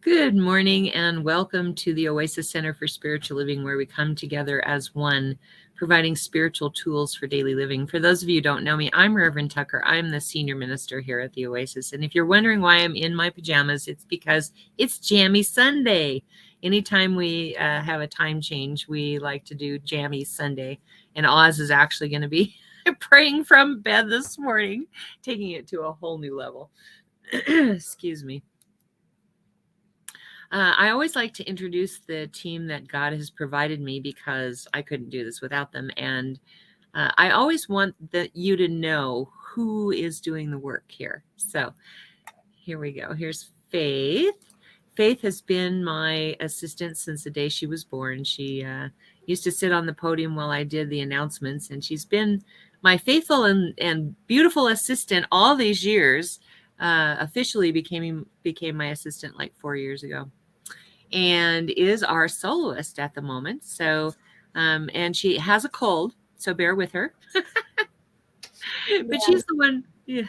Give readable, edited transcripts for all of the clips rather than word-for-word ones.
Good morning and welcome to the Oasis Center for Spiritual Living, where we come together as one, providing spiritual tools for daily living. For those of you who don't know me, I'm Reverend Tucker. I'm the senior minister here at the Oasis. And if you're wondering why I'm in my pajamas, it's because it's Jammy Sunday. Anytime we have a time change, we like to do Jammy Sunday. And Oz is actually going to be praying from bed this morning, taking it to a whole new level. Excuse me. I always like to introduce the team that God has provided me because I couldn't do this without them. And I always want you to know who is doing the work here. So here we go. Here's Faith. Faith has been my assistant since the day she was born. She used to sit on the podium while I did the announcements, and she's been my faithful and beautiful assistant all these years. Officially became my assistant like 4 years ago, and is our soloist at the moment. So, and she has a cold, so bear with her. But she's the one. Yeah.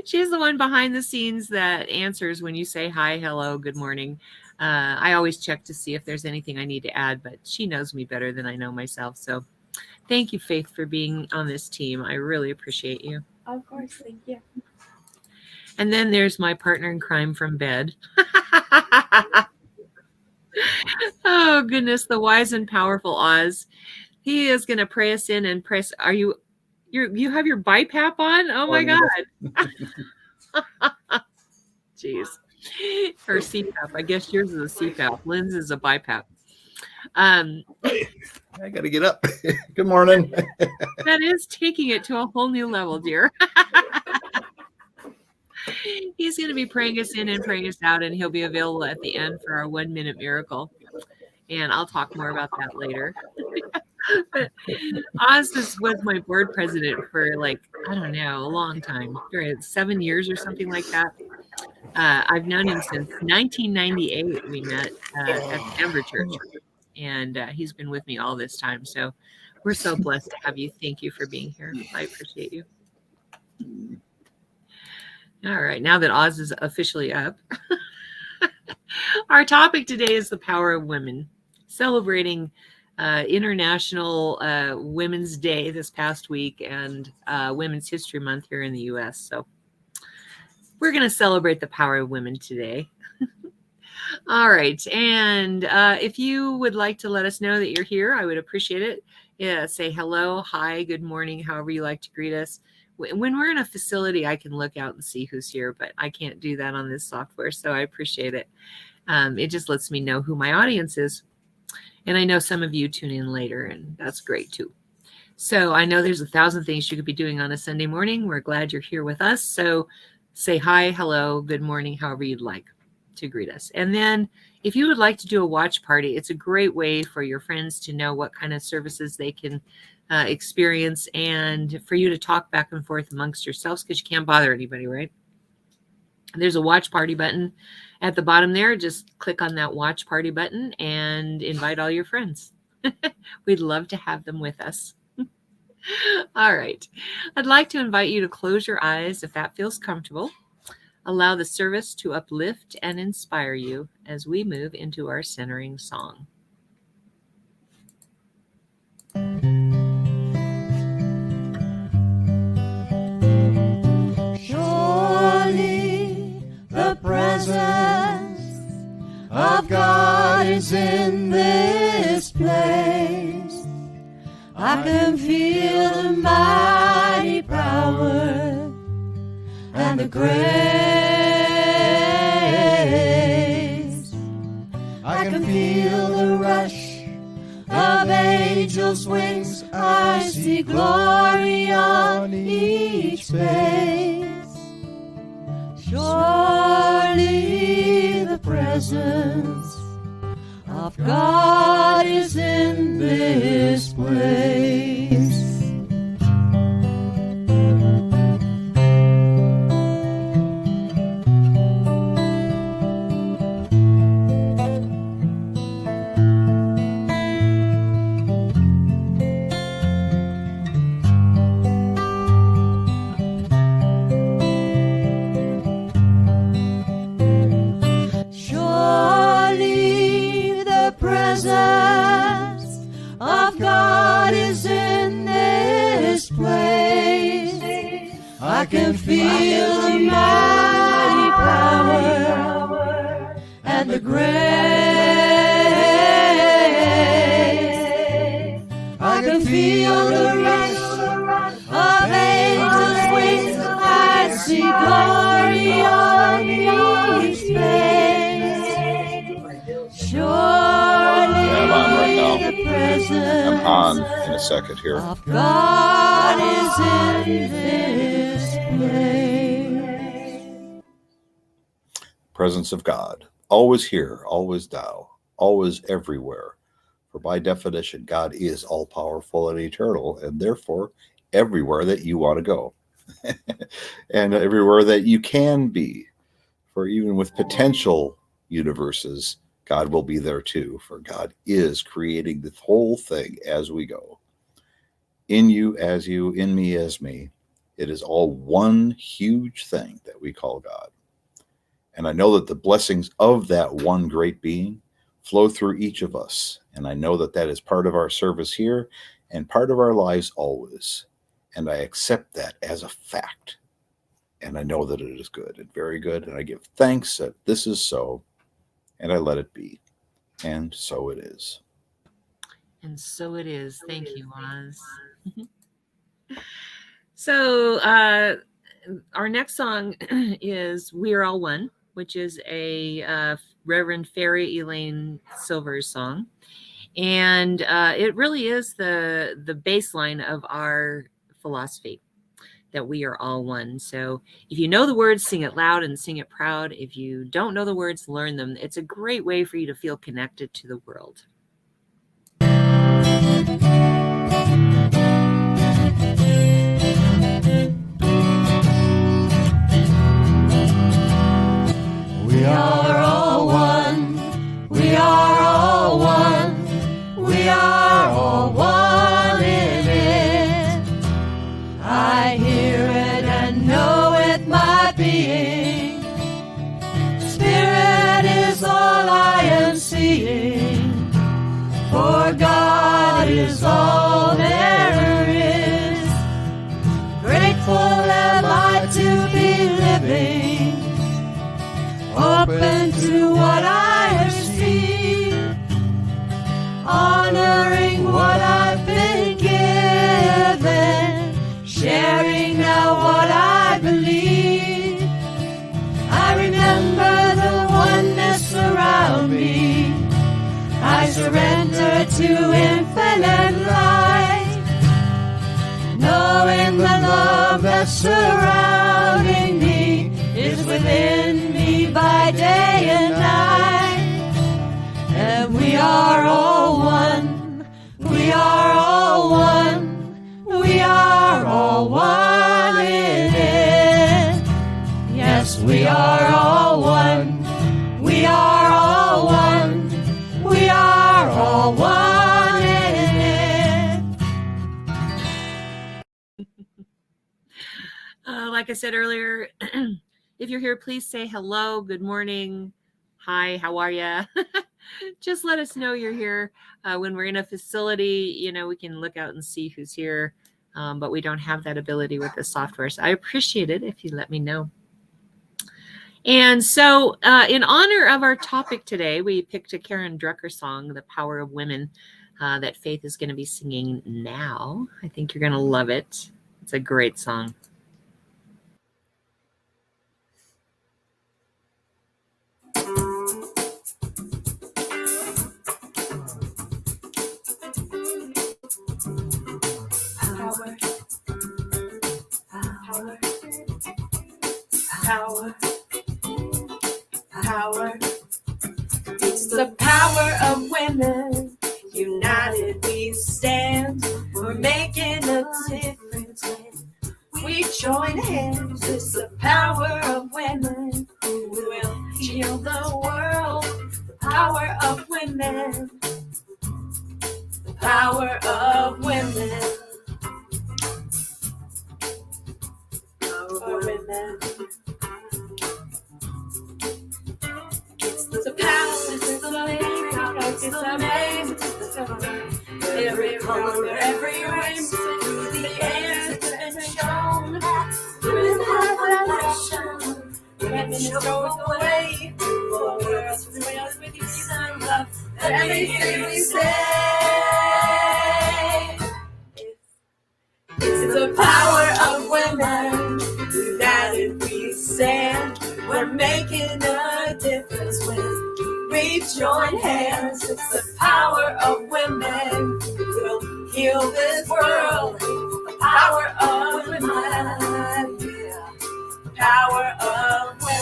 She's the one behind the scenes that answers when you say hi, hello, good morning. I always check to see if there's anything I need to add, but she knows me better than I know myself. So thank you, Faith, for being on this team. I really appreciate you. Of course, thank you. And then there's my partner in crime from bed. Oh, goodness, the wise and powerful Oz. He is going to pray us in and press. You have your BiPAP on? Oh, my God. Jeez. Or CPAP. I guess yours is a CPAP. Lynn's is a BiPAP. I got to get up. Good morning. That is taking it to a whole new level, dear. He's going to be praying us in and praying us out, and he'll be available at the end for our 1 minute miracle. And I'll talk more about that later. But Oz was my board president for a long time, 7 years or something like that. I've known him since 1998. We met at the Denver Church, and he's been with me all this time. So we're so blessed to have you. Thank you for being here. I appreciate you. All right, now that Oz is officially up, our topic today is the power of women, celebrating International Women's Day this past week and Women's History Month here in the U.S. So we're going to celebrate the power of women today. All right, and if you would like to let us know that you're here, I would appreciate it. Yeah, say hello, hi, good morning, however you like to greet us. When we're in a facility, I can look out and see who's here, but I can't do that on this software, so I appreciate it. It just lets me know who my audience is. And I know some of you tune in later, and that's great too. So I know there's 1,000 things you could be doing on a Sunday morning. We're glad you're here with us. So say hi, hello, good morning, however you'd like to greet us. And then if you would like to do a watch party, it's a great way for your friends to know what kind of services they can experience, and for you to talk back and forth amongst yourselves, because you can't bother anybody, right? There's a watch party button at the bottom there. Just click on that watch party button and invite all your friends. We'd love to have them with us. All right. I'd like to invite you to close your eyes if that feels comfortable. Allow the service to uplift and inspire you as we move into our centering song. Surely the presence of God is in this place. I can feel the mighty power and the grace. I can feel the rush of angels' wings. I see glory on each face. Surely the presence of God is in this place. I can feel the mighty power and the grace. I can feel the rush of angels' wings. I see glory on each face. Surely I'm on right now. the presence I'm on in a second here. of God is in this place. Presence of God, always here, always thou, always everywhere. For by definition, God is all powerful and eternal, and therefore everywhere that you want to go, and everywhere that you can be. For even with potential universes, God will be there too. For God is creating the whole thing as we go. In you as you, in me as me. It is all one huge thing that we call God. And I know that the blessings of that one great being flow through each of us. And I know that that is part of our service here and part of our lives always. And I accept that as a fact. And I know that it is good and very good. And I give thanks that this is so. And I let it be. And so it is. And so it is. Thank you, Oz. So our next song is We Are All One, which is a Reverend Ferry Elaine Silver's song. And it really is the baseline of our philosophy, that we are all one. So if you know the words, sing it loud and sing it proud. If you don't know the words, learn them. It's a great way for you to feel connected to the world. We are all one. We are all one. We are all one in it. I hear it and know it, my being. Spirit is all I am seeing. For God is all there is. Grateful am I to be living, open to what I have seen, honoring what I've been given, sharing now what I believe. I remember the oneness around me. I surrender to infinite light, knowing the love that's surrounding me is within me by day and night. And we are all one. We are all one. We are all one in it. Yes, we are all one. We are all one. We are all one in it. Like I said earlier, if you're here, please say hello, good morning, hi, how are ya? Just let us know you're here. When we're in a facility, we can look out and see who's here, but we don't have that ability with the software. So I appreciate it if you let me know. And so in honor of our topic today, we picked a Karen Drucker song, The Power of Women, that Faith is going to be singing now. I think you're going to love it. It's a great song. Power, power, power, power. It's the power of women. United we stand. We're making a difference when we join hands. It's the power of women who will heal the world. The power of women. The power of women. For women. It's the past, it's the makeup, it's the name, it's the every color, every race, through the air, it's been shown. Through show the way for worlds filled with peace and love. Everything we say, it's the power of women. United we stand. We're making a difference when we join hands. It's the power of women. We'll heal this world. The power of women. Yeah. Power of women.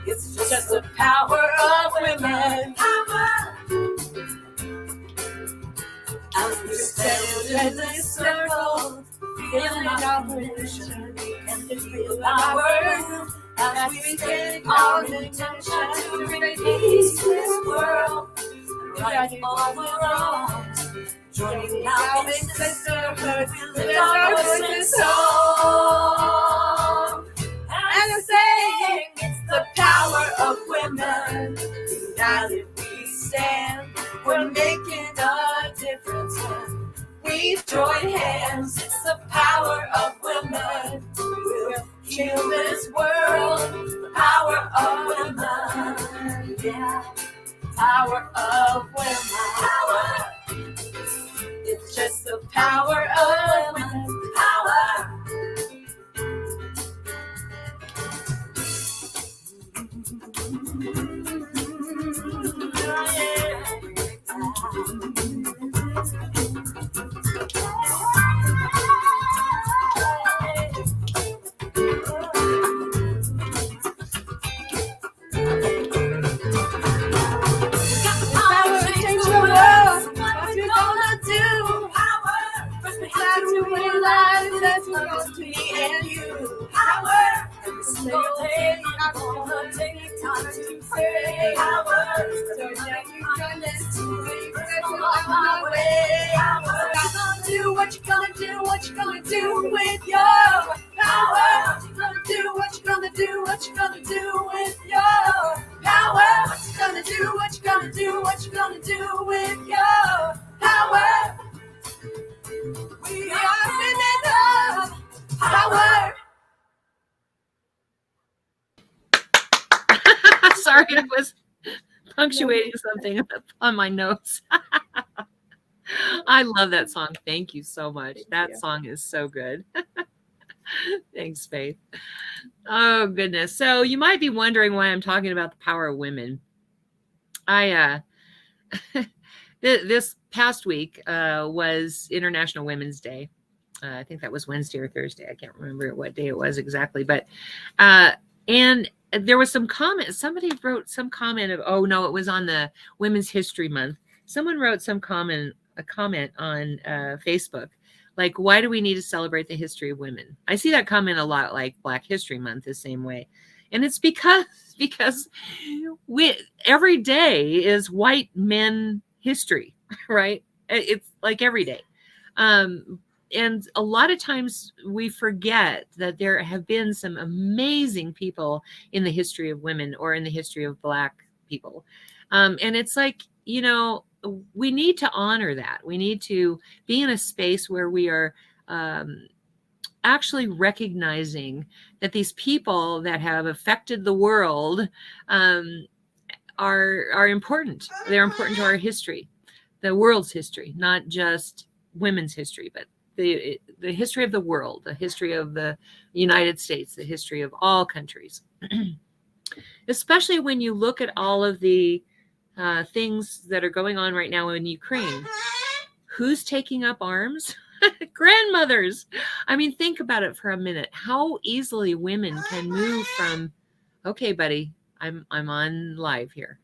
It's just the power of women. As we stand in this circle, feeling our mission and to feel our worth. As we take our intention to bring peace to this world, right all the wrongs. Joining now in sisterhood, we lift our voices song. And saying it's the power of women. United we stand. We're making a difference when we join hands. It's the power of women. We'll heal this world. The power of women. Yeah. Power of women. Power. It's just the power of women. Power. What you gonna do? What you gonna do with your power? What you gonna do? What you gonna do? What you gonna do with your power? What you gonna do? What you gonna do? What you gonna do with your power? We are women of power. Sorry, I was punctuating something on my notes. I love that song. Thank you so much. That song is so good. Thanks, Faith. Oh, goodness. So you might be wondering why I'm talking about the power of women. This past week was International Women's Day. I think that was Wednesday or Thursday. I can't remember what day it was exactly. But and there was some comment. Somebody wrote some comment of, oh, no, it was on the Women's History Month. Someone wrote a comment on Facebook, like, why do we need to celebrate the history of women? I see that comment a lot, like Black History Month, the same way. And it's because every day is white men history, right? It's like every day. And a lot of times we forget that there have been some amazing people in the history of women or in the history of Black people. And it's like, you know, we need to honor that. We need to be in a space where we are actually recognizing that these people that have affected the world are important. They're important to our history, the world's history, not just women's history, but the history of the world, the history of the United States, the history of all countries. Especially when you look at all of the things that are going on right now in Ukraine. Who's taking up arms? Grandmothers. I mean, think about it for a minute. How easily women can move from, okay, buddy, I'm on live here.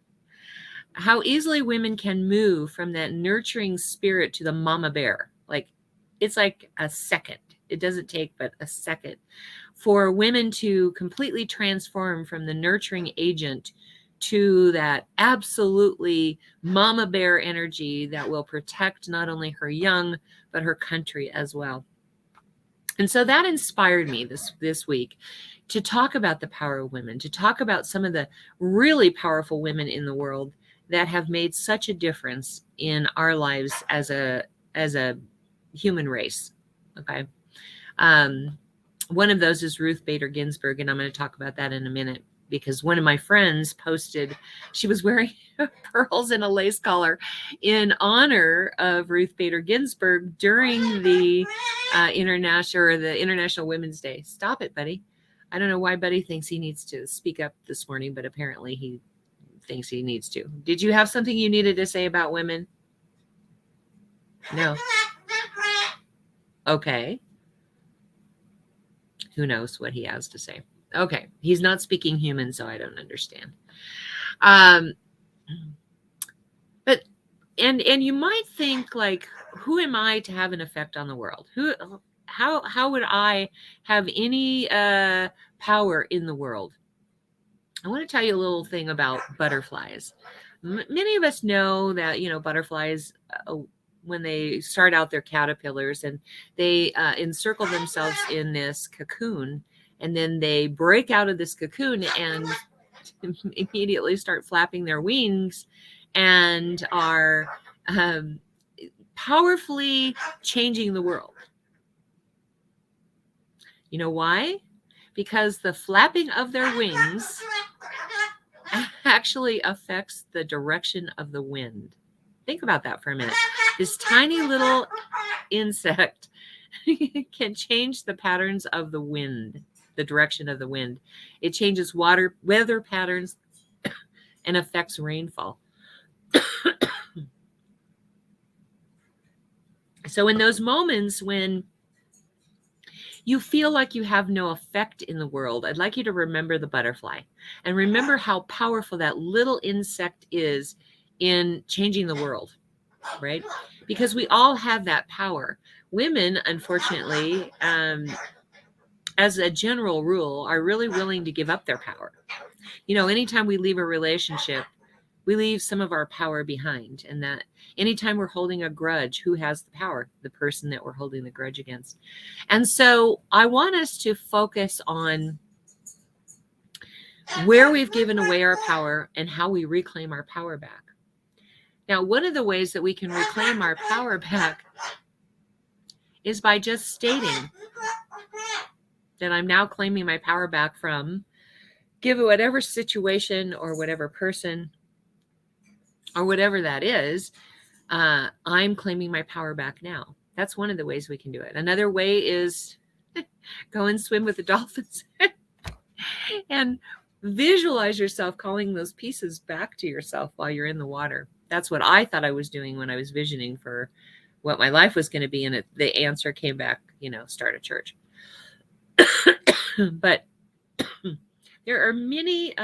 How easily women can move from that nurturing spirit to the mama bear. Like, it's like a second. It doesn't take but a second for women to completely transform from the nurturing agent to that absolutely mama bear energy that will protect not only her young, but her country as well. And so that inspired me this week to talk about the power of women, to talk about some of the really powerful women in the world that have made such a difference in our lives as a human race. Okay. One of those is Ruth Bader Ginsburg, and I'm going to talk about that in a minute, because one of my friends posted she was wearing pearls and a lace collar in honor of Ruth Bader Ginsburg during the International Women's Day. Stop it, buddy. I don't know why Buddy thinks he needs to speak up this morning, but apparently he thinks he needs to. Did you have something you needed to say about women? No. Okay. Who knows what he has to say? Okay. He's not speaking human, so I don't understand. But you might think, like, who am I to have an effect on the world? How would I have any power in the world? I want to tell you a little thing about butterflies. Many of us know that, butterflies, when they start out, they're caterpillars, and they encircle themselves in this cocoon, and then they break out of this cocoon and immediately start flapping their wings and are powerfully changing the world. You know why? Because the flapping of their wings actually affects the direction of the wind. Think about that for a minute. This tiny little insect can change the patterns of the wind, the direction of the wind. It changes weather patterns and affects rainfall. So in those moments when you feel like you have no effect in the world, I'd like you to remember the butterfly and remember how powerful that little insect is in changing the world, right? Because we all have that power. Women, unfortunately, as a general rule, are really willing to give up their power. Anytime we leave a relationship, we leave some of our power behind. And that anytime we're holding a grudge, who has the power? The person that we're holding the grudge against. And so I want us to focus on where we've given away our power and how we reclaim our power back. Now, one of the ways that we can reclaim our power back is by just stating that I'm now claiming my power back from whatever situation or whatever person or whatever that is. I'm claiming my power back now. That's one of the ways we can do it. Another way is go and swim with the dolphins and visualize yourself calling those pieces back to yourself while you're in the water. That's what I thought I was doing when I was visioning for what my life was going to be. And the answer came back, start a church. But there are many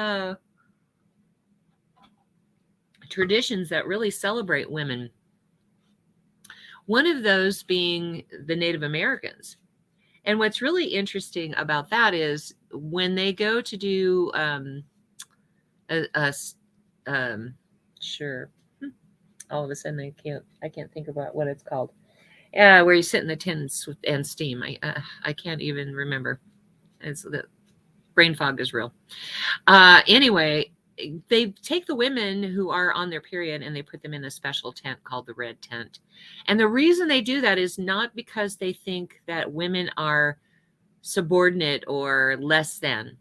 traditions that really celebrate women. One of those being the Native Americans. And what's really interesting about that is when they go to do all of a sudden I can't think about what it's called. Where you sit in the tent and steam. I can't even remember. It's the brain fog is real. Anyway, they take the women who are on their period and they put them in a special tent called the red tent. And the reason they do that is not because they think that women are subordinate or less than.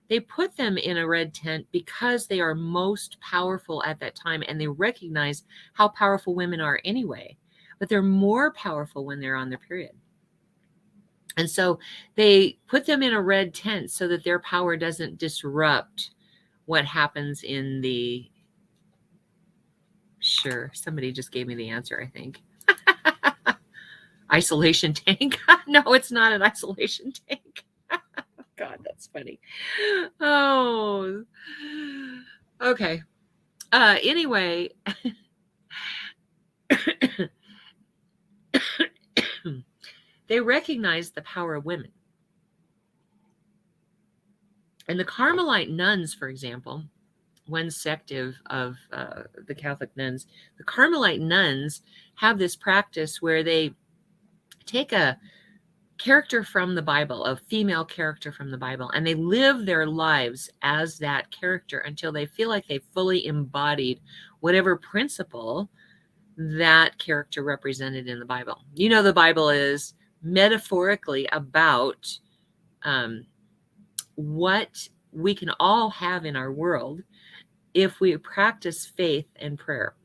They put them in a red tent because they are most powerful at that time, and they recognize how powerful women are anyway, but they're more powerful when they're on their period. And so they put them in a red tent so that their power doesn't disrupt what happens in the... Sure, somebody just gave me the answer, I think. Isolation tank. No, it's not an isolation tank. God, that's funny. Oh, okay. Anyway, they recognize the power of women. And the Carmelite nuns, for example, one sect of the Catholic nuns, the Carmelite nuns have this practice where they take a character from the Bible, a female character from the Bible, and they live their lives as that character until they feel like they fully embodied whatever principle that character represented in the Bible. The Bible is metaphorically about what we can all have in our world if we practice faith and prayer.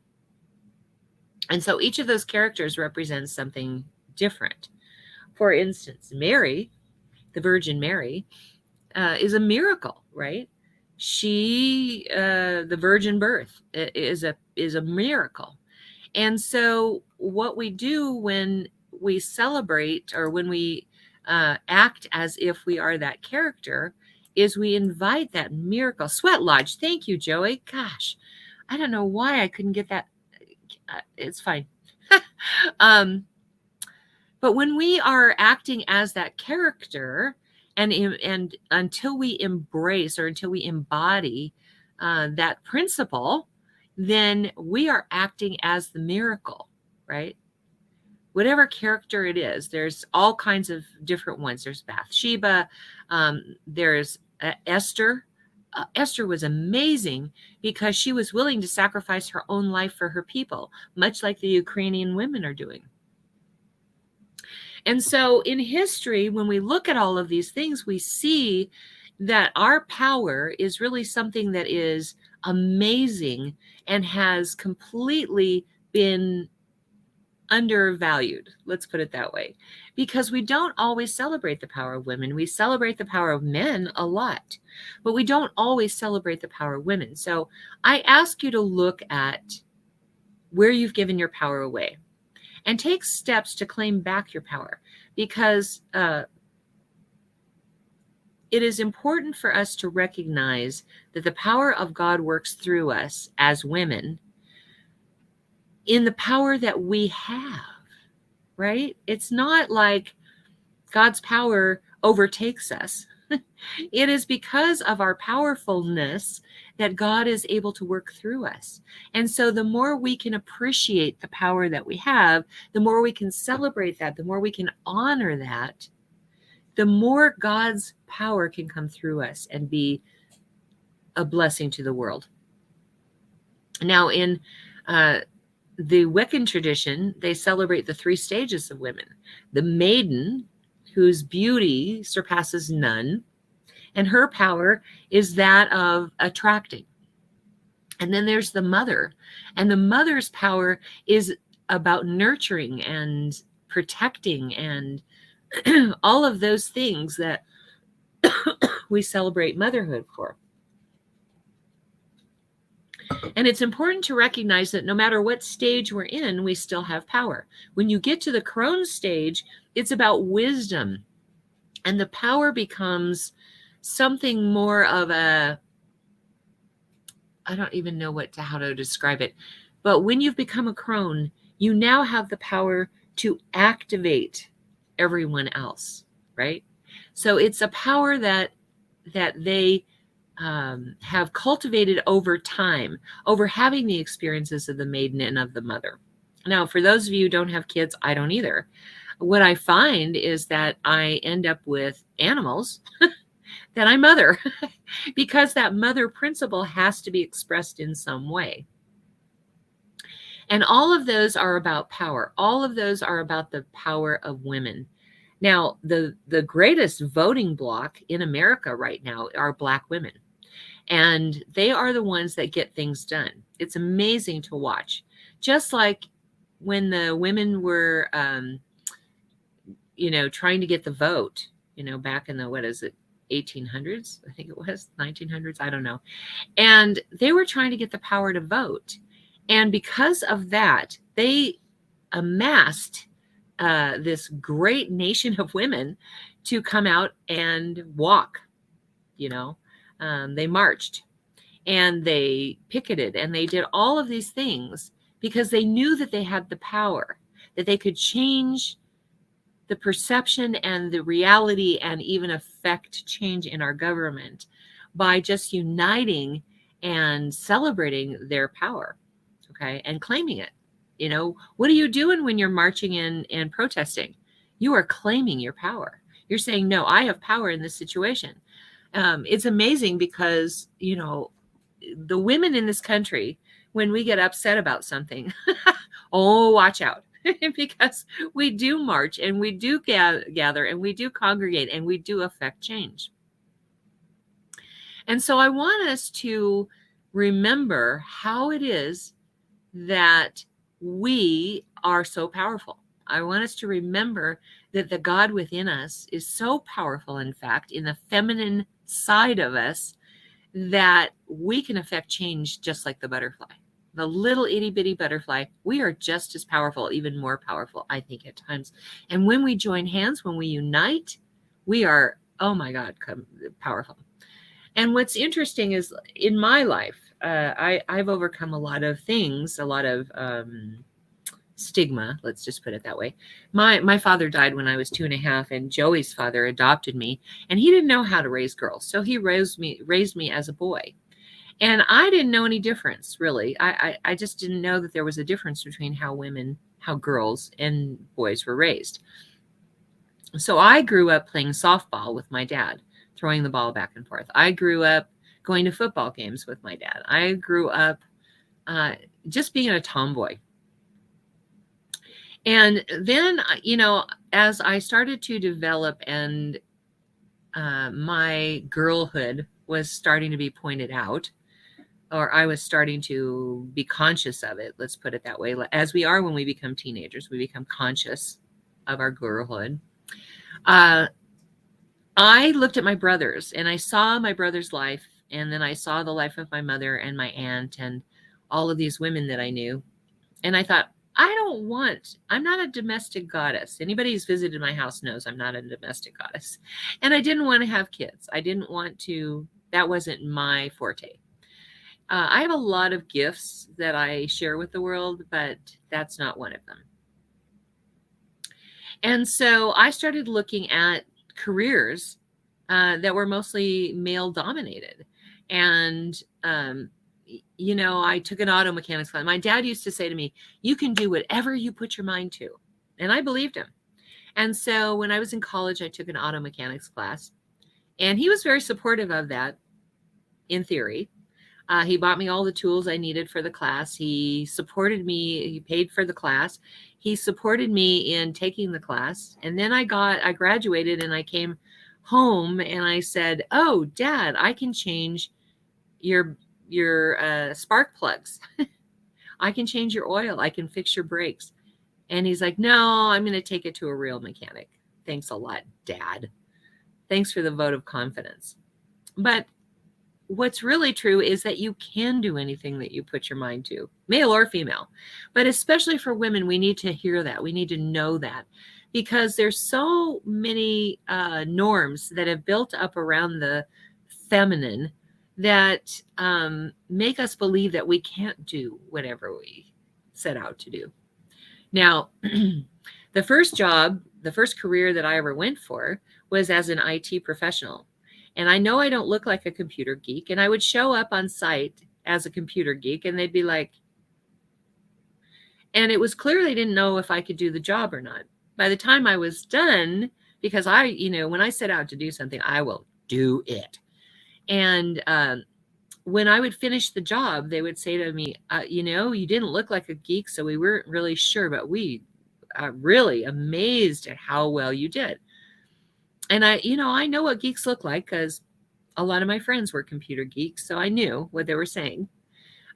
And so each of those characters represents something different. For instance, Mary, the Virgin Mary, is a miracle, right? She, the virgin birth is a miracle. And so what we do when we celebrate, or when we act as if we are that character, is we invite that miracle. Sweat Lodge. Thank you, Joey. Gosh, I don't know why I couldn't get that. It's fine. But when we are acting as that character, and until we embrace, or until we embody that principle, then we are acting as the miracle, right? Whatever character it is, there's all kinds of different ones. There's Bathsheba, there's Esther. Esther was amazing because she was willing to sacrifice her own life for her people, much like the Ukrainian women are doing. And so in history, when we look at all of these things, we see that our power is really something that is amazing and has completely been undervalued. Let's put it that way, because we don't always celebrate the power of women. We celebrate the power of men a lot, but we don't always celebrate the power of women. So I ask you to look at where you've given your power away and take steps to claim back your power, because it is important for us to recognize that the power of God works through us as women in the power that we have, right? It's not like God's power overtakes us. It is because of our powerfulness that God is able to work through us. And so the more we can appreciate the power that we have, the more we can celebrate that, the more we can honor that, the more God's power can come through us and be a blessing to the world. Now, in the Wiccan tradition, they celebrate the 3 stages of women. The maiden, whose beauty surpasses none, and her power is that of attracting. And then there's the mother, and the mother's power is about nurturing and protecting and all of those things that we celebrate motherhood for. And it's important to recognize that no matter what stage we're in, we still have power. When you get to the crone stage, it's about wisdom. And the power becomes something more of a, I don't even know how to describe it. But when you've become a crone, you now have the power to activate everyone else, right? So it's a power that they have cultivated over time, over having the experiences of the maiden and of the mother. Now, for those of you who don't have kids, I don't either. What I find is that I end up with animals that I mother because that mother principle has to be expressed in some way. And all of those are about power. All of those are about the power of women. Now, the greatest voting bloc in America right now are Black women. And they are the ones that get things done. It's amazing to watch. Just like when the women were, trying to get the vote, back in the, 1800s? I think it was 1900s. I don't know. And they were trying to get the power to vote. And because of that, they amassed this great nation of women to come out and walk, They marched and they picketed and they did all of these things because they knew that they had the power, that they could change the perception and the reality and even affect change in our government by just uniting and celebrating their power, okay, and claiming it. What are you doing when you're marching in and protesting? You are claiming your power. You're saying, no, I have power in this situation. It's amazing because, the women in this country, when we get upset about something, oh, watch out. because we do march and we do gather and we do congregate and we do affect change. And so I want us to remember how it is that we are so powerful. I want us to remember that the God within us is so powerful, in fact, in the feminine side of us, that we can affect change just like the butterfly. The little itty bitty butterfly, we are just as powerful, even more powerful, I think, at times. And when we join hands, when we unite, we are, oh my God, powerful. And what's interesting is in my life, I've overcome a lot of things, a lot of stigma, let's just put it that way. My father died when I was 2.5, and Joey's father adopted me, and he didn't know how to raise girls. So he raised me as a boy. And I didn't know any difference, really. I just didn't know that there was a difference between how girls and boys were raised. So I grew up playing softball with my dad, throwing the ball back and forth. I grew up going to football games with my dad. I grew up just being a tomboy. And then, as I started to develop and my girlhood was starting to be pointed out, or I was starting to be conscious of it, let's put it that way. As we are when we become teenagers, we become conscious of our girlhood. I looked at my brothers and I saw my brother's life, and then I saw the life of my mother and my aunt and all of these women that I knew. And I thought, I'm not a domestic goddess. Anybody who's visited my house knows I'm not a domestic goddess. And I didn't want to have kids. That wasn't my forte. I have a lot of gifts that I share with the world, but that's not one of them. And so I started looking at careers that were mostly male dominated. And, I took an auto mechanics class. My dad used to say to me, you can do whatever you put your mind to. And I believed him. And so when I was in college, I took an auto mechanics class, and he was very supportive of that in theory. He bought me all the tools I needed for the class. He supported me. He paid for the class. He supported me in taking the class. And then I graduated, and I came home and I said, oh, Dad, I can change your spark plugs. I can change your oil. I can fix your brakes. And he's like, no, I'm going to take it to a real mechanic. Thanks a lot, Dad. Thanks for the vote of confidence. But what's really true is that you can do anything that you put your mind to, male or female. But especially for women, we need to hear that. We need to know that, because there's so many norms that have built up around the feminine that make us believe that we can't do whatever we set out to do. Now, the first career that I ever went for was as an IT professional. And I know I don't look like a computer geek, and I would show up on site as a computer geek, and they'd be like, and it was clear they didn't know if I could do the job or not. By the time I was done, because when I set out to do something, I will do it. And when I would finish the job, they would say to me, you didn't look like a geek, so we weren't really sure, but we are really amazed at how well you did. And I know what geeks look like, because a lot of my friends were computer geeks, so I knew what they were saying.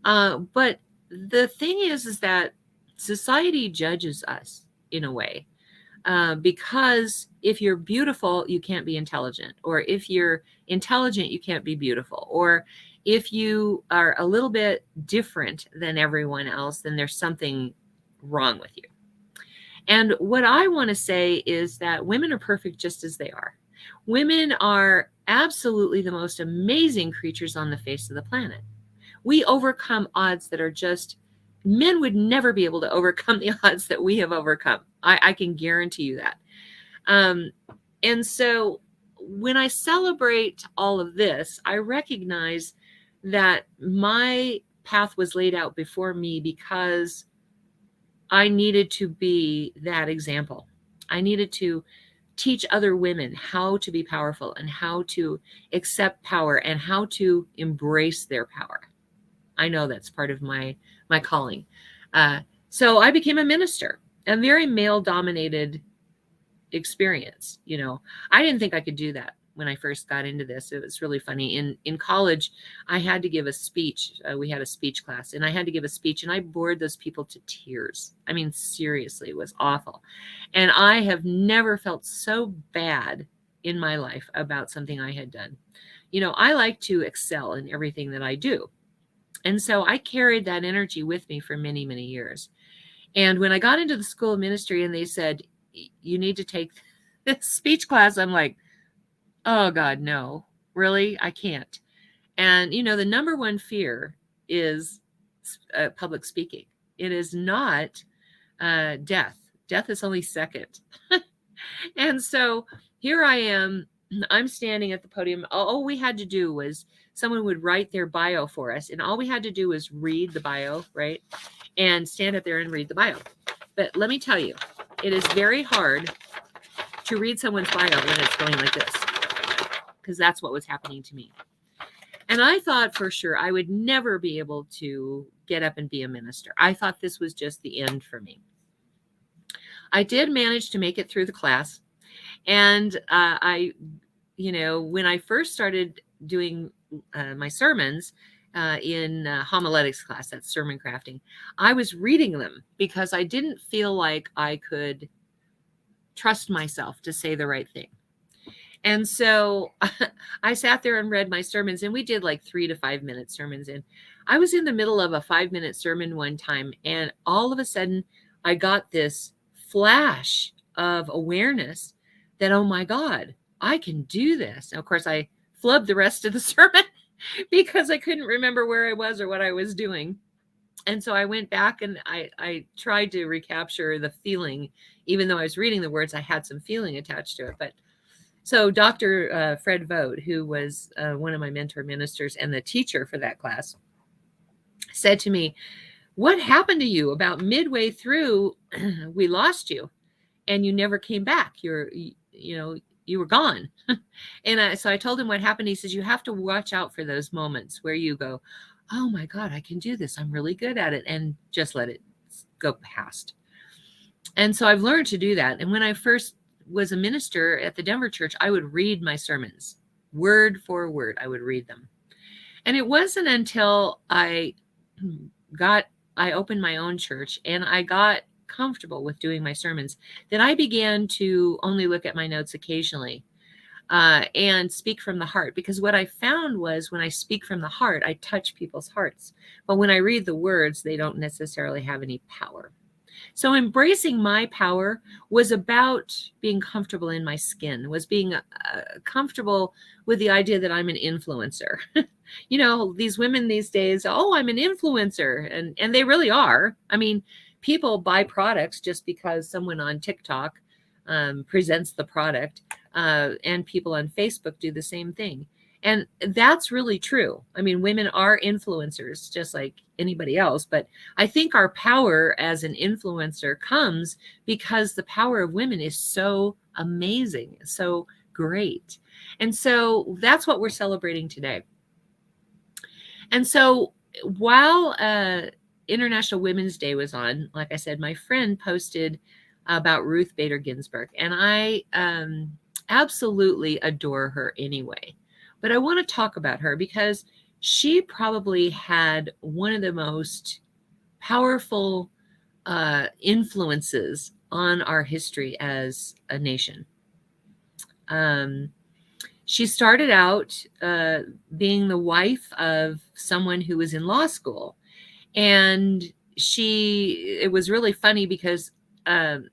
But the thing is that society judges us in a way. Because if you're beautiful, you can't be intelligent. Or if you're intelligent, you can't be beautiful. Or if you are a little bit different than everyone else, then there's something wrong with you. And what I want to say is that women are perfect just as they are. Women are absolutely the most amazing creatures on the face of the planet. We overcome odds that are men would never be able to overcome the odds that we have overcome. I can guarantee you that. And so when I celebrate all of this, I recognize that my path was laid out before me because I needed to be that example. I needed to teach other women how to be powerful and how to accept power and how to embrace their power. I know that's part of my calling. So I became a minister. a very male dominated experience. I didn't think I could do that when I first got into this. It was really funny. In college, I had to give a speech. We had a speech class, and I had to give a speech, and I bored those people to tears. I mean, seriously, it was awful. And I have never felt so bad in my life about something I had done. I like to excel in everything that I do. And so I carried that energy with me for many, many years. And when I got into the School of Ministry and they said, you need to take this speech class, I'm like, oh God, no, really? I can't. And, the number one fear is public speaking. It is not death. Death is only second. And so here I am. I'm standing at the podium. All we had to do was someone would write their bio for us. And all we had to do was read the bio, right? And stand up there and read the bio. But let me tell you, it is very hard to read someone's bio when it's going like this, because that's what was happening to me. And I thought for sure I would never be able to get up and be a minister. I thought this was just the end for me. I did manage to make it through the class. And when I first started doing my sermons in homiletics class, that's sermon crafting, I was reading them because I didn't feel like I could trust myself to say the right thing. And so I sat there and read my sermons, and we did like 3 to 5 minute sermons. And I was in the middle of a 5-minute sermon one time, and all of a sudden I got this flash of awareness that, oh my God, I can do this. And of course, I flubbed the rest of the sermon because I couldn't remember where I was or what I was doing. And so I went back and I tried to recapture the feeling. Even though I was reading the words, I had some feeling attached to it. But so Dr. Fred Vogt, who was one of my mentor ministers and the teacher for that class, said to me, what happened to you? About midway through, we lost you and you never came back. You were gone. And so I told him what happened. He says, you have to watch out for those moments where you go, oh my God, I can do this. I'm really good at it. And just let it go past. And so I've learned to do that. And when I first was a minister at the Denver church, I would read my sermons word for word. I would read them. And it wasn't until I opened my own church and I got comfortable with doing my sermons that I began to only look at my notes occasionally and speak from the heart. Because what I found was when I speak from the heart, I touch people's hearts. But when I read the words, they don't necessarily have any power. So embracing my power was about being comfortable in my skin, was being comfortable with the idea that I'm an influencer. These women these days, oh, I'm an influencer. And they really are. I mean, people buy products just because someone on TikTok presents the product, and people on Facebook do the same thing. And that's really true. I mean, women are influencers just like anybody else, but I think our power as an influencer comes because the power of women is so amazing, so great. And so that's what we're celebrating today. And so while International Women's Day was on, like I said, my friend posted about Ruth Bader Ginsburg, and I absolutely adore her anyway. But I want to talk about her because she probably had one of the most powerful influences on our history as a nation. She started out being the wife of someone who was in law school. And it was really funny because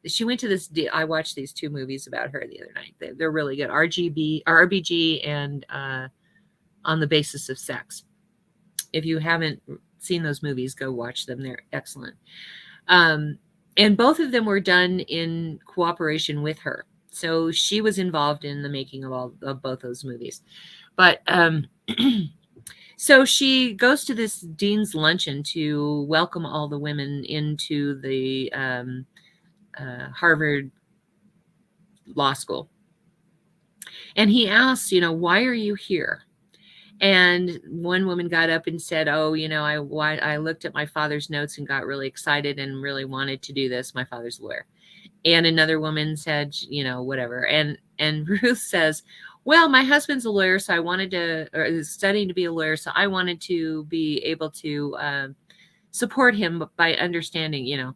she went to this, I watched these 2 movies about her the other night. They're really good. RBG and On the Basis of Sex. If you haven't seen those movies, go watch them. They're excellent. And both of them were done in cooperation with her. So she was involved in the making of both those movies. But so she goes to this dean's luncheon to welcome all the women into the Harvard Law School. And he asks, why are you here? And one woman got up and said, oh, I looked at my father's notes and got really excited and really wanted to do this. My father's a lawyer. And another woman said, whatever. And Ruth says, well, my husband's a lawyer, so I wanted to, or is studying to be a lawyer, so I wanted to be able to support him by understanding,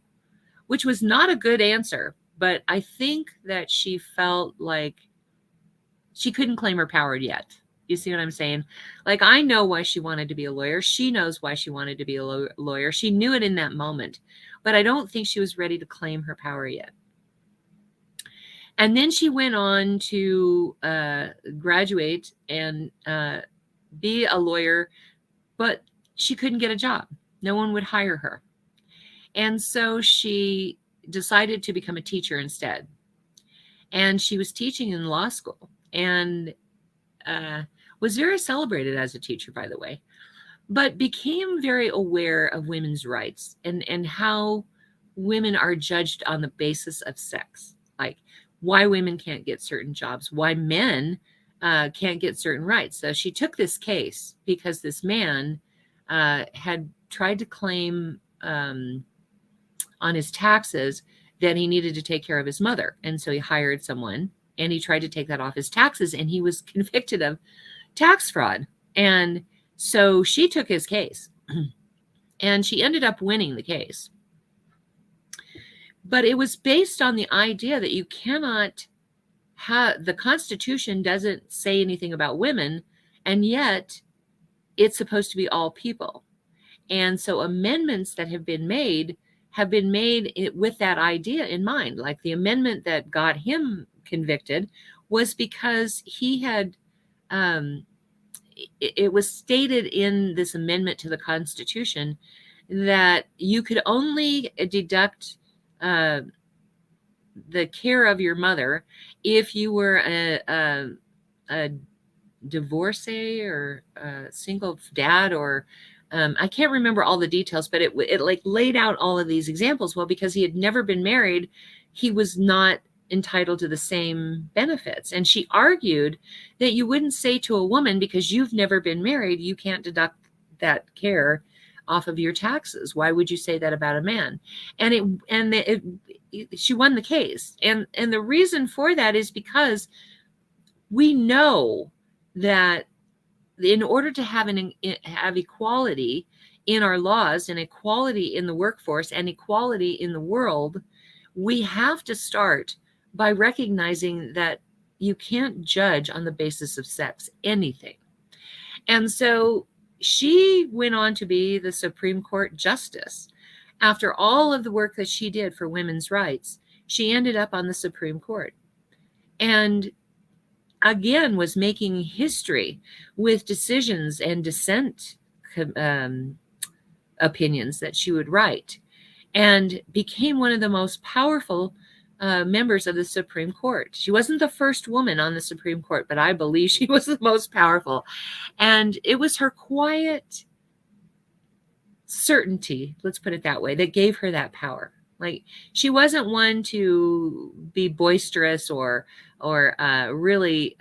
which was not a good answer. But I think that she felt like she couldn't claim her power yet. You see what I'm saying? Like, I know why she wanted to be a lawyer. She knows why she wanted to be a lawyer. She knew it in that moment, but I don't think she was ready to claim her power yet. And then she went on to graduate and be a lawyer, but she couldn't get a job. No one would hire her. And so she decided to become a teacher instead. And she was teaching in law school and was very celebrated as a teacher, by the way, but became very aware of women's rights and how women are judged on the basis of sex, like why women can't get certain jobs, why men can't get certain rights. So she took this case because this man had tried to claim on his taxes that he needed to take care of his mother. And so he hired someone and he tried to take that off his taxes, and he was convicted of tax fraud. And so she took his case and she ended up winning the case. But it was based on the idea that you cannot have, the Constitution doesn't say anything about women, and yet it's supposed to be all people. And so amendments that have been made with that idea in mind. Like the amendment that got him convicted was because he had, it was stated in this amendment to the Constitution that you could only deduct the care of your mother if you were a divorcee or a single dad, or I can't remember all the details, but it like laid out all of these examples. Well, because he had never been married, he was not entitled to the same benefits. And she argued that you wouldn't say to a woman, because you've never been married, you can't deduct that care off of your taxes. Why would you say that about a man? And she won the case. And the reason for that is because we know that in order to have equality in our laws and equality in the workforce and equality in the world, we have to start by recognizing that you can't judge on the basis of sex anything. And so she went on to be the Supreme Court justice. After all of the work that she did for women's rights, she ended up on the Supreme Court. And again, was making history with decisions and dissent opinions that she would write, and became one of the most powerful members of the Supreme Court. She wasn't the first woman on the Supreme Court, but I believe she was the most powerful. And it was her quiet certainty, let's put it that way, that gave her that power. Like, she wasn't one to be boisterous or really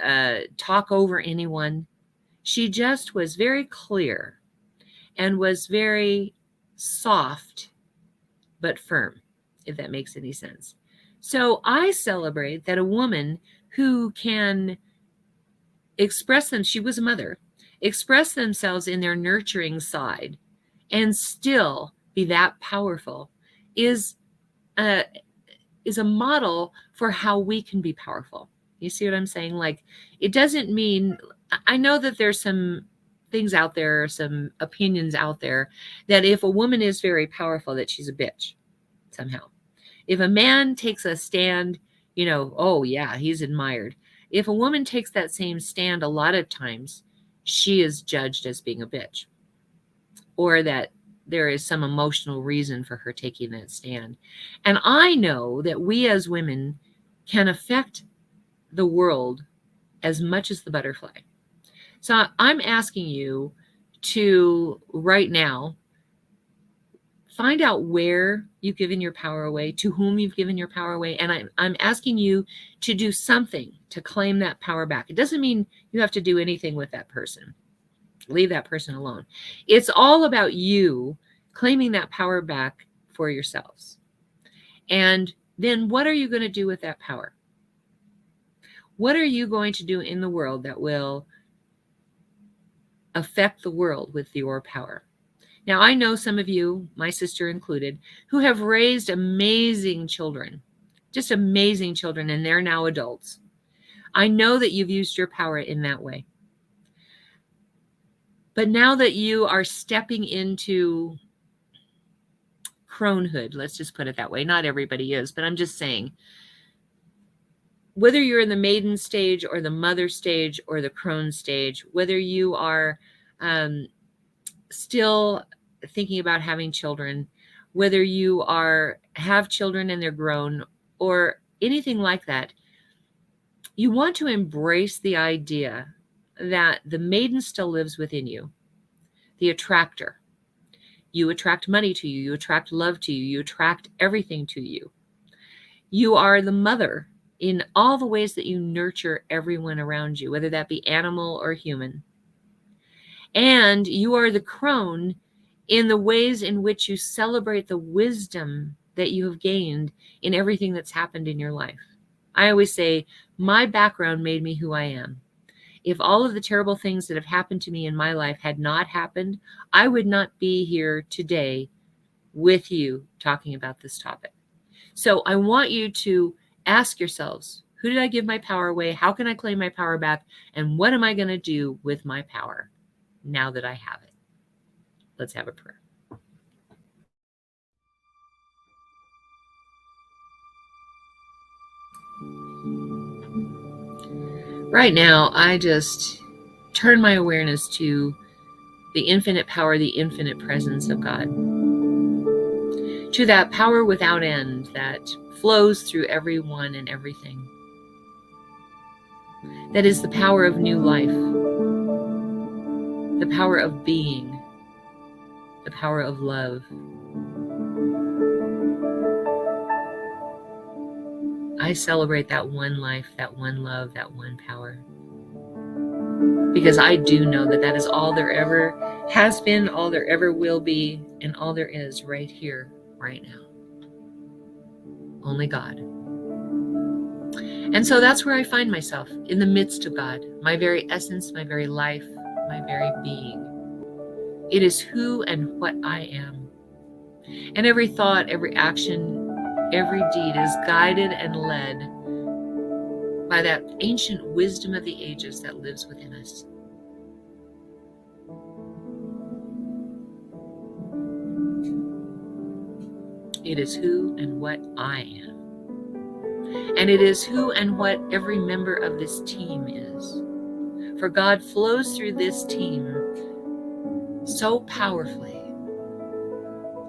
talk over anyone. She just was very clear and was very soft but firm, if that makes any sense. So I celebrate that a woman who can express them, she was a mother, express themselves in their nurturing side and still be that powerful is a model for how we can be powerful. You see what I'm saying? Like, it doesn't mean, I know that there's some things out there, some opinions out there, that if a woman is very powerful, that she's a bitch somehow. If a man takes a stand, oh yeah, he's admired. If a woman takes that same stand, a lot of times she is judged as being a bitch, or that there is some emotional reason for her taking that stand. And I know that we as women can affect the world as much as the butterfly. So I'm asking you to right now find out where you've given your power away, to whom you've given your power away. And I'm asking you to do something to claim that power back. It doesn't mean you have to do anything with that person. Leave that person alone. It's all about you claiming that power back for yourselves. And then what are you going to do with that power? What are you going to do in the world that will affect the world with your power? Now, I know some of you, my sister included, who have raised amazing children, just amazing children, and they're now adults. I know that you've used your power in that way. But now that you are stepping into cronehood, let's just put it that way. Not everybody is, but I'm just saying, whether you're in the maiden stage or the mother stage or the crone stage, whether you are still thinking about having children, whether you have children and they're grown or anything like that, you want to embrace the idea that the maiden still lives within you, the attractor. You attract money to you. You attract love to you. You attract everything to you. You are the mother in all the ways that you nurture everyone around you, whether that be animal or human. And you are the crone in the ways in which you celebrate the wisdom that you have gained in everything that's happened in your life. I always say, my background made me who I am. If all of the terrible things that have happened to me in my life had not happened, I would not be here today with you talking about this topic. So I want you to ask yourselves, who did I give my power away? How can I claim my power back? And what am I going to do with my power now that I have it? Let's have a prayer. Right now, I just turn my awareness to the infinite power, the infinite presence of God, to that power without end that flows through everyone and everything. That is the power of new life, the power of being, the power of love. I celebrate that one life, that one love, that one power. Because I do know that that is all there ever has been, all there ever will be, and all there is right here, right now. Only God. And so that's where I find myself, in the midst of God, my very essence, my very life, my very being. It is who and what I am. And every thought, every action, every deed is guided and led by that ancient wisdom of the ages that lives within us. It is who and what I am. And it is who and what every member of this team is. For God flows through this team so powerfully,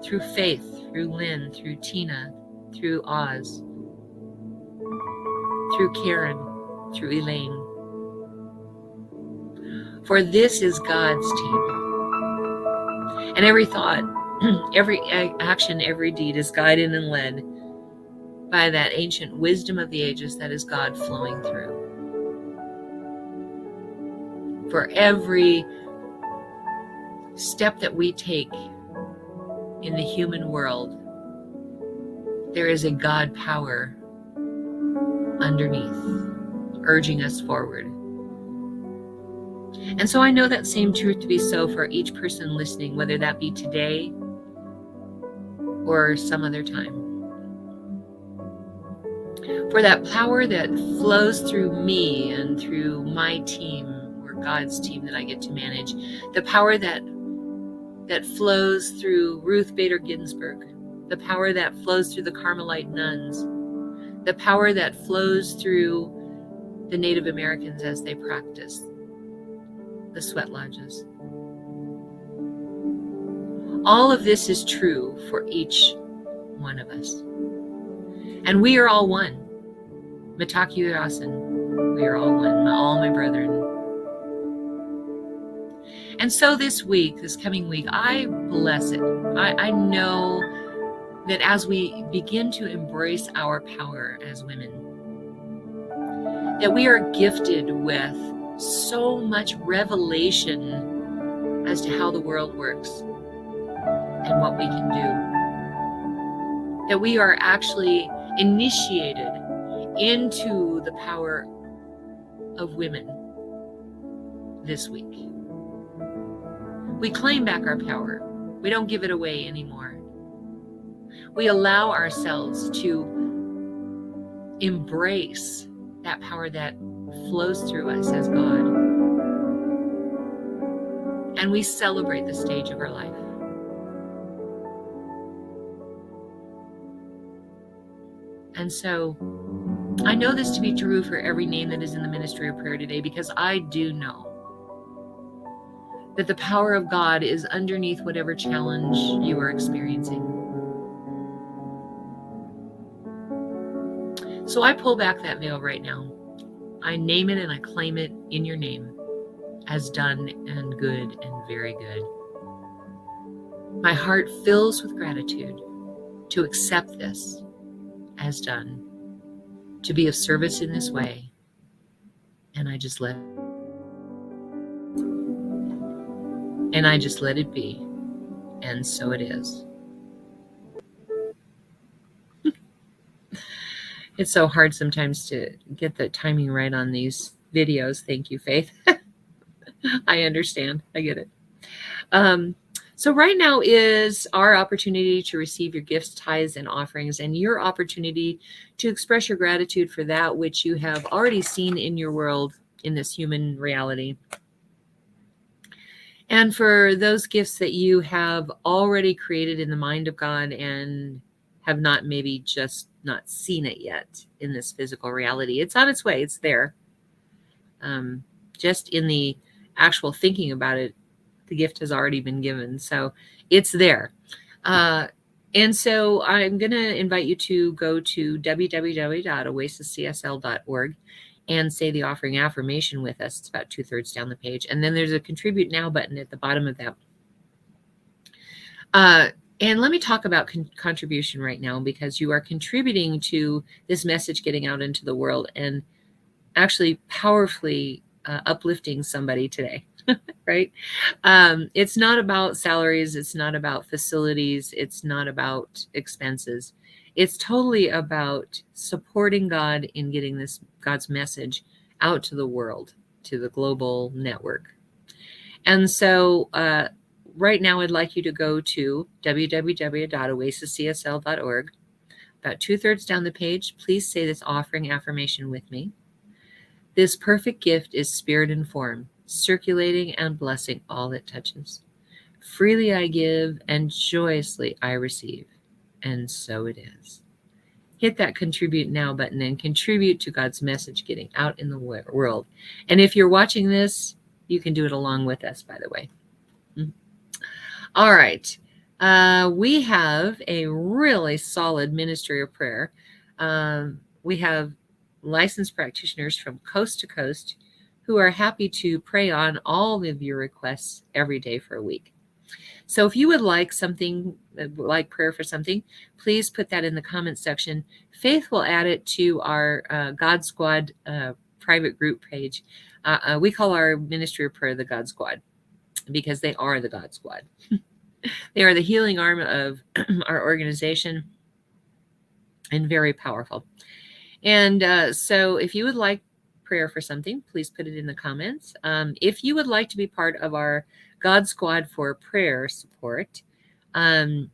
through Faith, through Lynn, through Tina, through Oz, through Karen, through Elaine. For this is God's team. And every thought, every action, every deed is guided and led by that ancient wisdom of the ages that is God flowing through. For every step that we take in the human world, there is a God power underneath, urging us forward. And so I know that same truth to be so for each person listening, whether that be today or some other time. For that power that flows through me and through my team, or God's team that I get to manage, the power that flows through Ruth Bader Ginsburg, the power that flows through the Carmelite nuns, the power that flows through the Native Americans as they practice, the sweat lodges. All of this is true for each one of us. And we are all one. Mataki Urasan, we are all one, all my brethren. And so this week, this coming week, I bless it. I know that as we begin to embrace our power as women, that we are gifted with so much revelation as to how the world works and what we can do. That we are actually initiated into the power of women this week. We claim back our power. We don't give it away anymore. We allow ourselves to embrace that power that flows through us as God. And we celebrate the stage of our life. And so I know this to be true for every name that is in the ministry of prayer today, because I do know that the power of God is underneath whatever challenge you are experiencing. So I pull back that veil right now. I name it and I claim it in your name as done and good and very good. My heart fills with gratitude to accept this as done, to be of service in this way. And I just let it be. And so it is. It's so hard sometimes to get the timing right on these videos. Thank you, Faith. I understand. I get it. So right now is our opportunity to receive your gifts, tithes, and offerings, and your opportunity to express your gratitude for that which you have already seen in your world in this human reality. And for those gifts that you have already created in the mind of God and have not maybe just not seen it yet in this physical reality. It's on its way. It's there. Just in the actual thinking about it, the gift has already been given. So it's there. And so I'm going to invite you to go to www.oasiscsl.org and say the offering affirmation with us. It's about 2/3 down the page. And then there's a Contribute Now button at the bottom of that. And let me talk about contribution right now, because you are contributing to this message getting out into the world and actually powerfully uplifting somebody today, right? It's not about salaries. It's not about facilities. It's not about expenses. It's totally about supporting God in getting this God's message out to the world, to the global network. And so, right now, I'd like you to go to www.oasiscsl.org. About 2/3 down the page, please say this offering affirmation with me. This perfect gift is spirit and form, circulating and blessing all it touches. Freely I give, and joyously I receive. And so it is. Hit that Contribute Now button and contribute to God's message getting out in the world. And if you're watching this, you can do it along with us, by the way. All right. We have a really solid ministry of prayer. We have licensed practitioners from coast to coast who are happy to pray on all of your requests every day for a week. So if you would like something, like prayer for something, please put that in the comments section. Faith will add it to our God Squad private group page. We call our ministry of prayer the God Squad, because they are the God Squad. They are the healing arm of our organization and very powerful. And so if you would like prayer for something, please put it in the comments. If you would like to be part of our God Squad for prayer support, you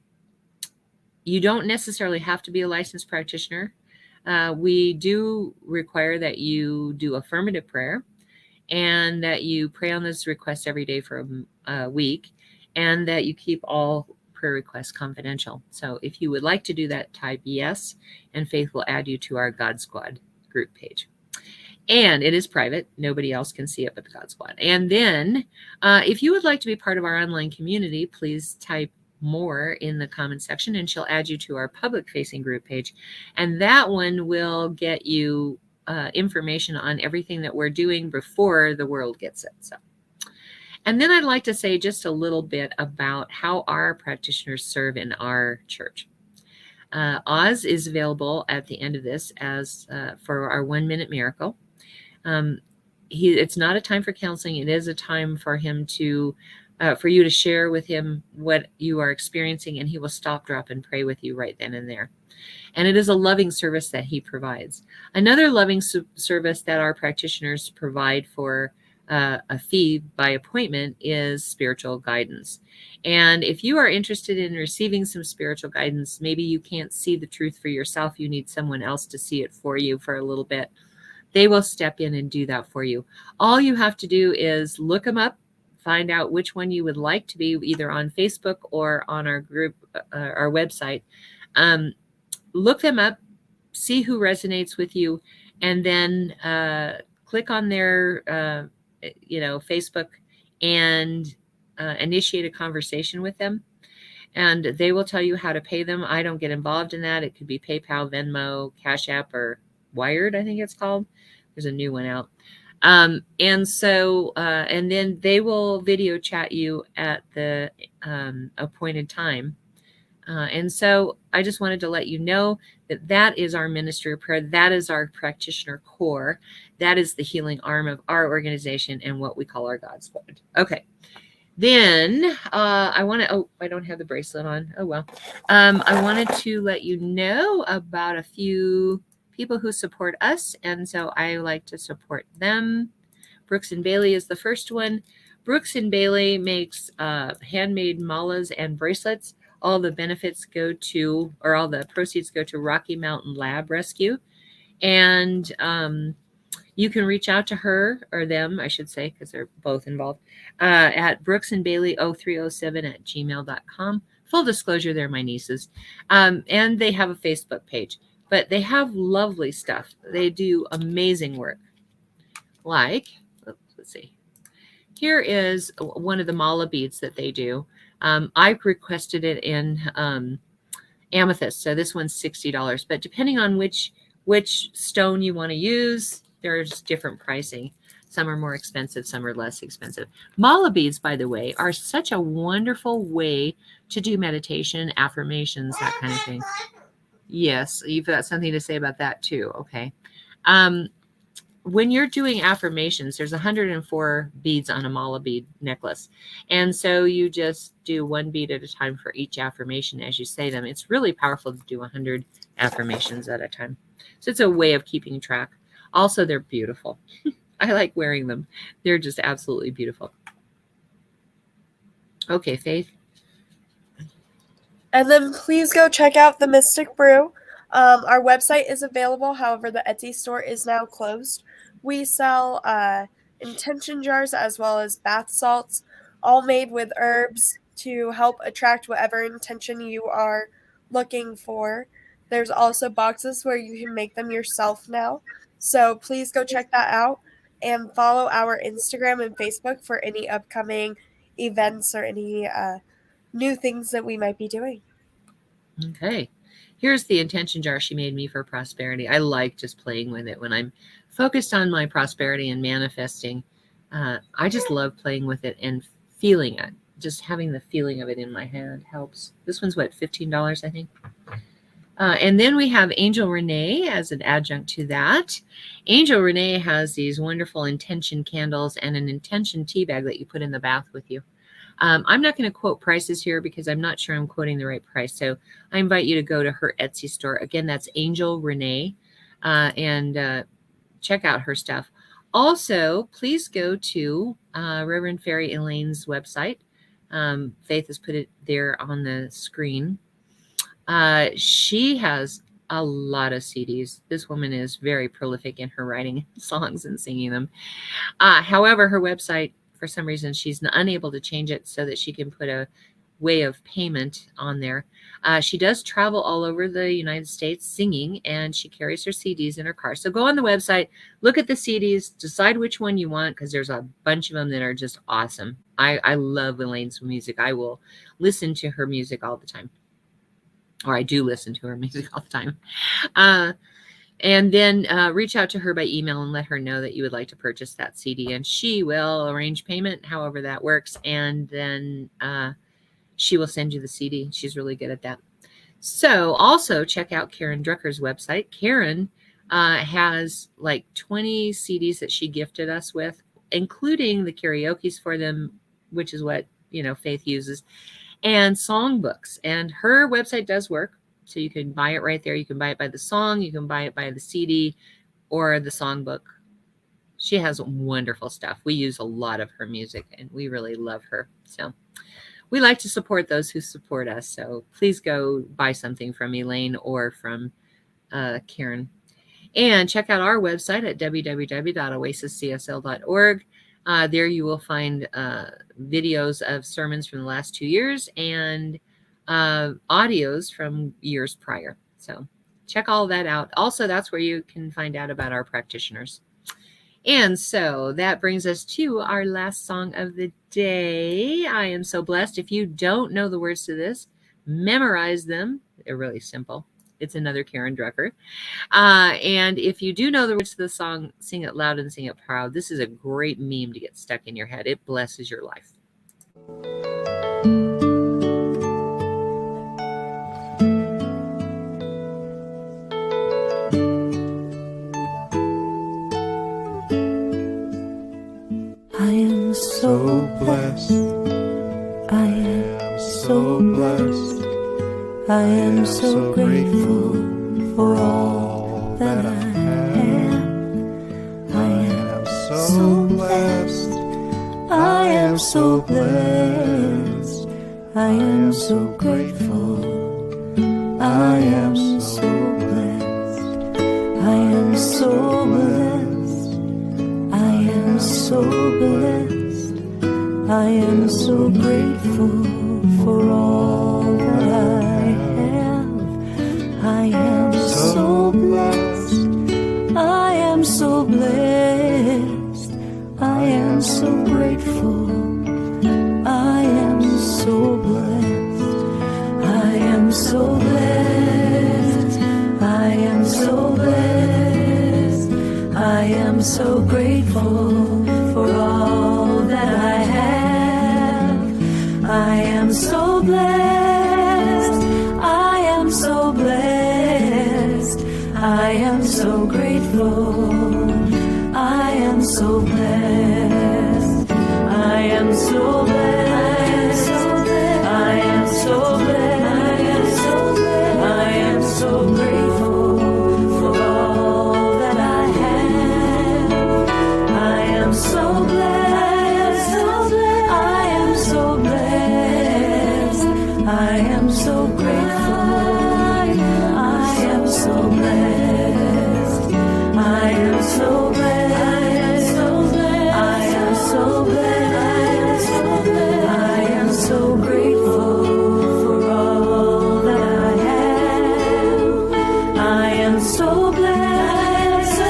don't necessarily have to be a licensed practitioner. We do require that you do affirmative prayer and that you pray on this request every day for a week, and that you keep all prayer requests confidential. So if you would like to do that, type yes, and Faith will add you to our God Squad group page. And it is private. Nobody else can see it but the God Squad. And then if you would like to be part of our online community, please type more in the comment section and she'll add you to our public facing group page. And that one will get you information on everything that we're doing before the world gets it. So. And then I'd like to say just a little bit about how our practitioners serve in our church. Oz is available at the end of this as for our 1 minute miracle. It's not a time for counseling. It is a time for him to for you to share with him what you are experiencing, and he will stop, drop, and pray with you right then and there. And it is a loving service that he provides. Another loving service that our practitioners provide for a fee by appointment is spiritual guidance. And if you are interested in receiving some spiritual guidance, maybe you can't see the truth for yourself, you need someone else to see it for you for a little bit, they will step in and do that for you. All you have to do is look them up, find out which one you would like to be, either on Facebook or on our group, our website. Look them up, see who resonates with you, and then click on their Facebook and initiate a conversation with them. And they will tell you how to pay them. I don't get involved in that. It could be PayPal, Venmo, Cash App, or Wired, I think it's called. There's a new one out. And then they will video chat you at the appointed time. And so I just wanted to let you know that that is our ministry of prayer. That is our practitioner core. That is the healing arm of our organization and what we call our God Squad. Okay. Then I don't have the bracelet on. Oh, well. I wanted to let you know about a few people who support us. And so I like to support them. Brooks and Bailey is the first one. Brooks and Bailey makes handmade malas and bracelets. All the benefits go to, or all the proceeds go to Rocky Mountain Lab Rescue. And you can reach out to her, or them, I should say, because they're both involved, at brooksandbailey0307@gmail.com. Full disclosure, they're my nieces. And they have a Facebook page. But they have lovely stuff. They do amazing work. Like, let's see. Here is one of the mala beads that they do. I requested it in amethyst, so this one's $60. But depending on which stone you want to use, there's different pricing. Some are more expensive, some are less expensive. Mala beads, by the way, are such a wonderful way to do meditation, affirmations, that kind of thing. Yes, you've got something to say about that too. Okay. When you're doing affirmations, there's 104 beads on a mala bead necklace. And so you just do one bead at a time for each affirmation as you say them. It's really powerful to do 100 affirmations at a time. So it's a way of keeping track. Also, they're beautiful. I like wearing them. They're just absolutely beautiful. Okay, Faith. And then please go check out the Mystic Brew. Our website is available. However, the Etsy store is now closed. We sell intention jars as well as bath salts, all made with herbs to help attract whatever intention you are looking for. There's also boxes where you can make them yourself now. So please go check that out and follow our Instagram and Facebook for any upcoming events or any new things that we might be doing. Okay. Here's the intention jar she made me for prosperity. I like just playing with it when I'm focused on my prosperity and manifesting. I just love playing with it and feeling it. Just having the feeling of it in my hand helps. This one's what, $15, I think. And then we have Angel Renee as an adjunct to that. Angel Renee has these wonderful intention candles and an intention tea bag that you put in the bath with you. I'm not going to quote prices here because I'm not sure I'm quoting the right price. So I invite you to go to her Etsy store. Again, that's Angel Renee, and check out her stuff. Also, please go to Reverend Fairy Elaine's website. Faith has put it there on the screen. She has a lot of CDs. This woman is very prolific in her writing songs and singing them. However, her website, for some reason, she's unable to change it so that she can put a way of payment on there. She does travel all over the United States singing, and she carries her CDs in her car. So go on the website, look at the CDs, decide which one you want, because there's a bunch of them that are just awesome. I love Elaine's music. I will listen to her music all the time. Or I do listen to her music all the time. And then reach out to her by email and let her know that you would like to purchase that CD. And she will arrange payment, however that works. And then she will send you the CD. She's really good at that. So also check out Karen Drucker's website. Karen has like 20 CDs that she gifted us with, including the karaoke's for them, which is what faith uses, and songbooks. And her website does work. So you can buy it right there. You can buy it by the song. You can buy it by the CD or the songbook. She has wonderful stuff. We use a lot of her music, and we really love her. So we like to support those who support us. So please go buy something from Elaine or from Karen. And check out our website at www.oasiscsl.org. There you will find videos of sermons from the last 2 years and audios from years prior. So check all that out. Also, that's where you can find out about our practitioners. And so that brings us to our last song of the day. I am so blessed. If you don't know the words to this, memorize them. They're really simple. It's another Karen Drucker. And if you do know the words to the song, sing it loud and sing it proud. This is a great meme to get stuck in your head. It blesses your life. I am so blessed. I am so blessed. I am so grateful for all that I have. I am so blessed. I am so blessed. I am so grateful. I am so blessed. I am so blessed. I am so blessed. I am so grateful for all that I have. I am so blessed. I am so blessed. I am so grateful. I am so blessed. I am so blessed. I am so blessed. I am so grateful for all that I have. I am so blessed. I am so blessed. I am so grateful. I am so blessed. I am so blessed. I am so blessed. I am so grateful for all that I have. I am so blessed. I am so blessed. I am so grateful. I am so blessed. I am so blessed. I am so blessed. I am so grateful for all that I have. I am so blessed.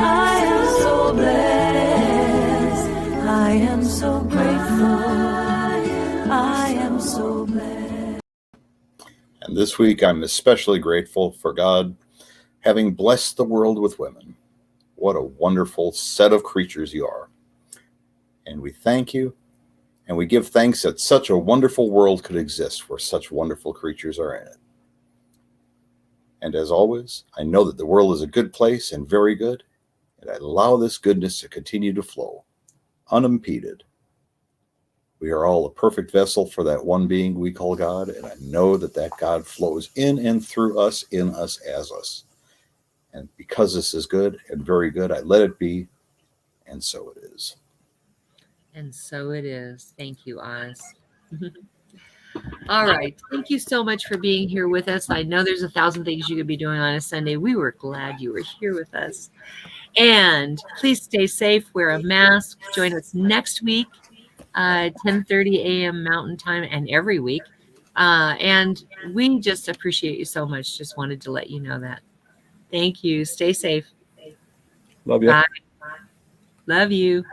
I am so blessed. I am so grateful. I am so blessed. And this week, I'm especially grateful for God having blessed the world with women. What a wonderful set of creatures you are. And we thank you, and we give thanks that such a wonderful world could exist where such wonderful creatures are in it. And as always, I know that the world is a good place and very good, and I allow this goodness to continue to flow, unimpeded. We are all a perfect vessel for that one being we call God, and I know that that God flows in and through us, in us, as us. And because this is good and very good, I let it be, and so it is. And so it is. Thank you, Oz. All right. Thank you so much for being here with us. I know there's 1,000 things you could be doing on a Sunday. We were glad you were here with us. And please stay safe, wear a mask. Join us next week, 10:30 a.m. Mountain Time, and every week. And we just appreciate you so much. Just wanted to let you know that. Thank you. Stay safe. Love you. Bye. Love you.